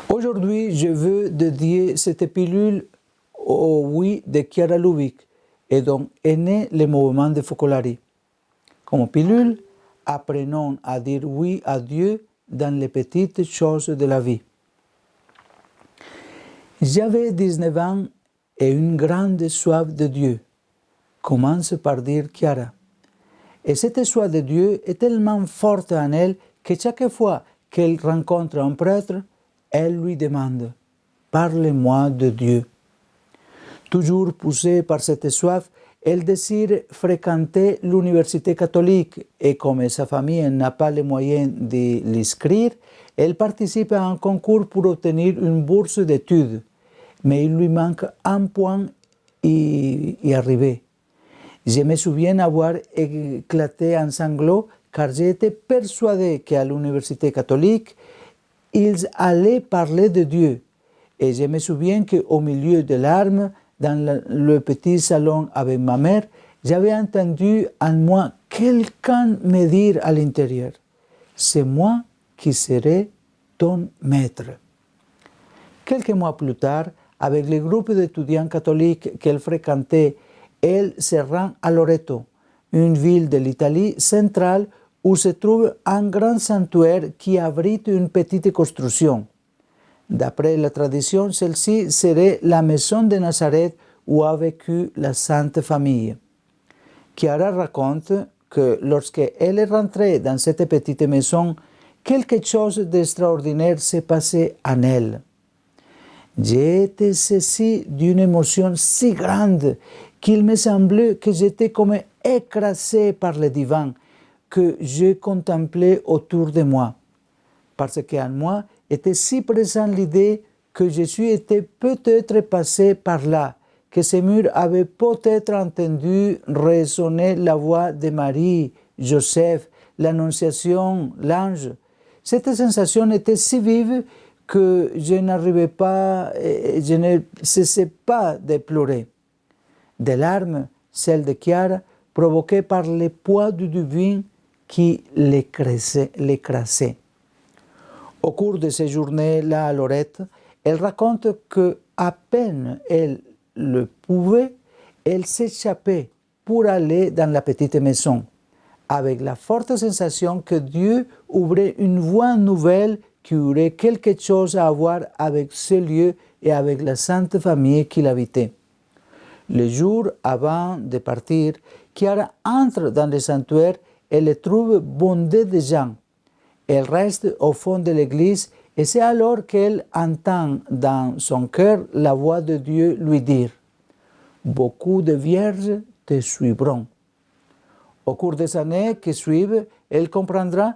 Aujourd'hui, je veux dédier cette pilule au oui de Chiara Lubich et dont est né le mouvement de Focolari. Comme pilule, apprenons à dire oui à Dieu dans les petites choses de la vie. J'avais 19 ans et une grande soif de Dieu, commence par dire Chiara. Et cette soif de Dieu est tellement forte en elle que chaque fois qu'elle rencontre un prêtre, elle lui demande « Parle-moi de Dieu ». Toujours poussée par cette soif, elle désire fréquenter l'université catholique et comme sa famille n'a pas les moyens de l'inscrire, elle participe à un concours pour obtenir une bourse d'études. Mais il lui manque un point y arriver. Je me souviens avoir éclaté en sanglots car j'étais persuadé qu'à l'université catholique, ils allaient parler de Dieu. Et je me souviens qu'au milieu des larmes, dans le petit salon avec ma mère, j'avais entendu en moi quelqu'un me dire à l'intérieur « C'est moi qui serai ton maître ». Quelques mois plus tard, avec le groupe d'étudiants catholiques qu'elle fréquentait, elle se rend à Loreto, une ville de l'Italie centrale où se trouve un grand sanctuaire qui abrite une petite construction. D'après la tradition, celle-ci serait la maison de Nazareth où a vécu la Sainte Famille. Chiara raconte que lorsqu'elle est rentrée dans cette petite maison, quelque chose d'extraordinaire s'est passé en elle. J'ai été saisi d'une émotion si grande qu'il me semblait que j'étais comme écrasé par le divan que je contemplais autour de moi. Parce qu'en moi était si présente l'idée que Jésus était peut-être passé par là, que ces murs avaient peut-être entendu résonner la voix de Marie, Joseph, l'Annonciation, l'ange. Cette sensation était si vive que je ne cessais pas de pleurer. Des larmes, celles de Chiara, provoquées par le poids du divin qui l'écrasait. Au cours de ces journées-là à Lorette, elle raconte qu'à peine elle le pouvait, elle s'échappait pour aller dans la petite maison, avec la forte sensation que Dieu ouvrait une voie nouvelle qui aurait quelque chose à voir avec ce lieu et avec la Sainte Famille qui l'habitait. Le jour avant de partir, Chiara entre dans le sanctuaire et le trouve bondé de gens. Elle reste au fond de l'église et c'est alors qu'elle entend dans son cœur la voix de Dieu lui dire « Beaucoup de vierges te suivront ». Au cours des années qui suivent, elle comprendra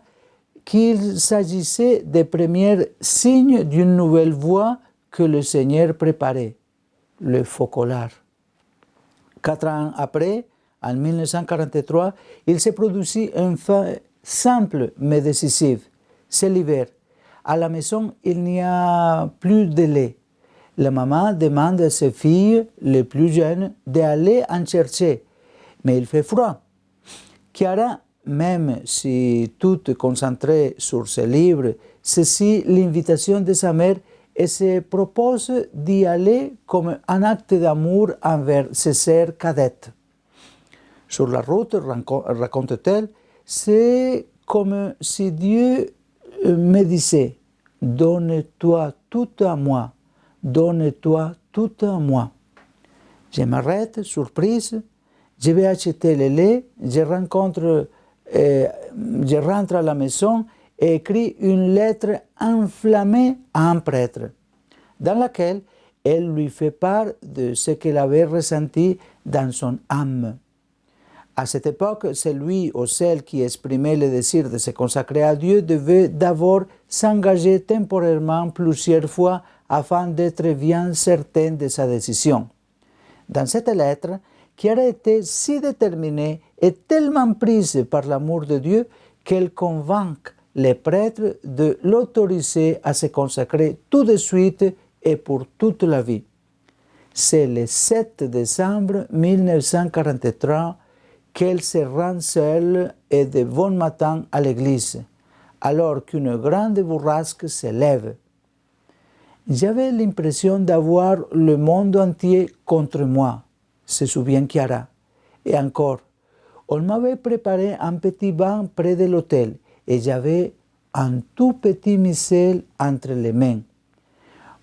qu'il s'agissait des premiers signes d'une nouvelle voie que le Seigneur préparait, le focolare. 4 ans après, en 1943, il se produisit un fait simple mais décisif. C'est l'hiver. À la maison, il n'y a plus de lait. La maman demande à ses filles, les plus jeunes, d'aller en chercher. Mais il fait froid. Chiara, même si toute concentrée sur ses livres, saisit l'invitation de sa mère et se propose d'y aller comme un acte d'amour envers ses sœurs cadettes. Sur la route, raconte-t-elle, c'est comme si Dieu me disait « Donne-toi tout à moi, donne-toi tout à moi ». Je m'arrête, surprise, je vais acheter le lait, je rentre à la maison et écris une lettre enflammée à un prêtre, dans laquelle elle lui fait part de ce qu'elle avait ressenti dans son âme. À cette époque, celui ou celle qui exprimait le désir de se consacrer à Dieu devait d'abord s'engager temporairement plusieurs fois afin d'être bien certain de sa décision. Dans cette lettre, Chiara était si déterminée et tellement prise par l'amour de Dieu qu'elle convainc les prêtres de l'autoriser à se consacrer tout de suite et pour toute la vie. C'est le 7 décembre 1943 qu'elle se rend seule et de bon matin à l'église, alors qu'une grande bourrasque se lève. J'avais l'impression d'avoir le monde entier contre moi, se souvient Chiara. Et encore, on m'avait préparé un petit banc près de l'hôtel et j'avais un tout petit missel entre les mains.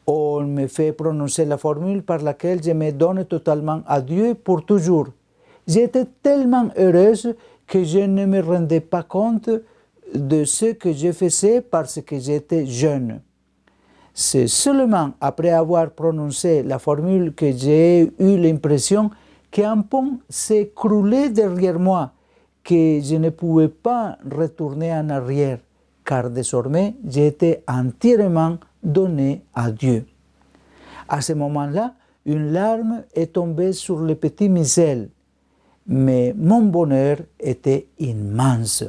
On me fait prononcer la formule par laquelle je me donne totalement à Dieu pour toujours. J'étais tellement heureuse que je ne me rendais pas compte de ce que je faisais parce que j'étais jeune. C'est seulement après avoir prononcé la formule que j'ai eu l'impression qu'un pont s'écroulait derrière moi, que je ne pouvais pas retourner en arrière, car désormais j'étais entièrement donné à Dieu. À ce moment-là, une larme est tombée sur le petit missel, mais mon bonheur était immense.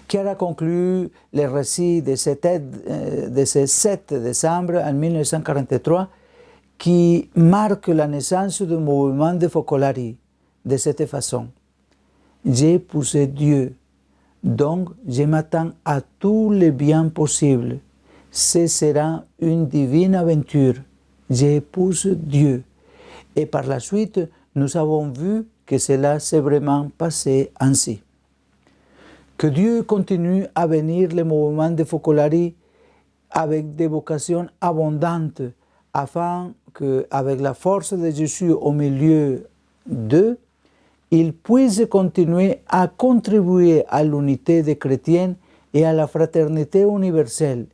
Chiara conclut le récit de ce 7 décembre en 1943 qui marque la naissance du mouvement de Focolari de cette façon. J'ai poussé Dieu, donc je m'attends à tous les biens possibles. Ce sera une divine aventure. J'épouse Dieu. Et par la suite, nous avons vu que cela s'est vraiment passé ainsi. Que Dieu continue à bénir le mouvement de Focolari avec des vocations abondantes afin qu'avec la force de Jésus au milieu d'eux, ils puissent continuer à contribuer à l'unité des chrétiens et à la fraternité universelle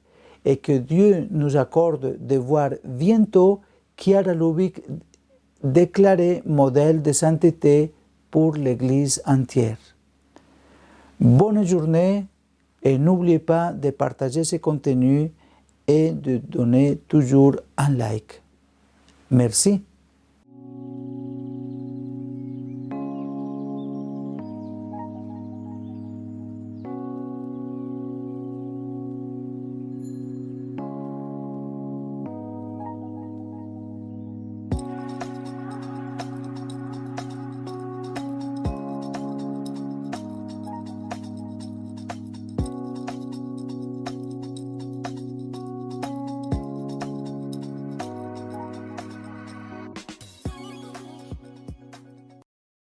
et que Dieu nous accorde de voir bientôt Chiara Lubich déclarée modèle de sainteté pour l'Église entière. Bonne journée et n'oubliez pas de partager ce contenu et de donner toujours un like. Merci.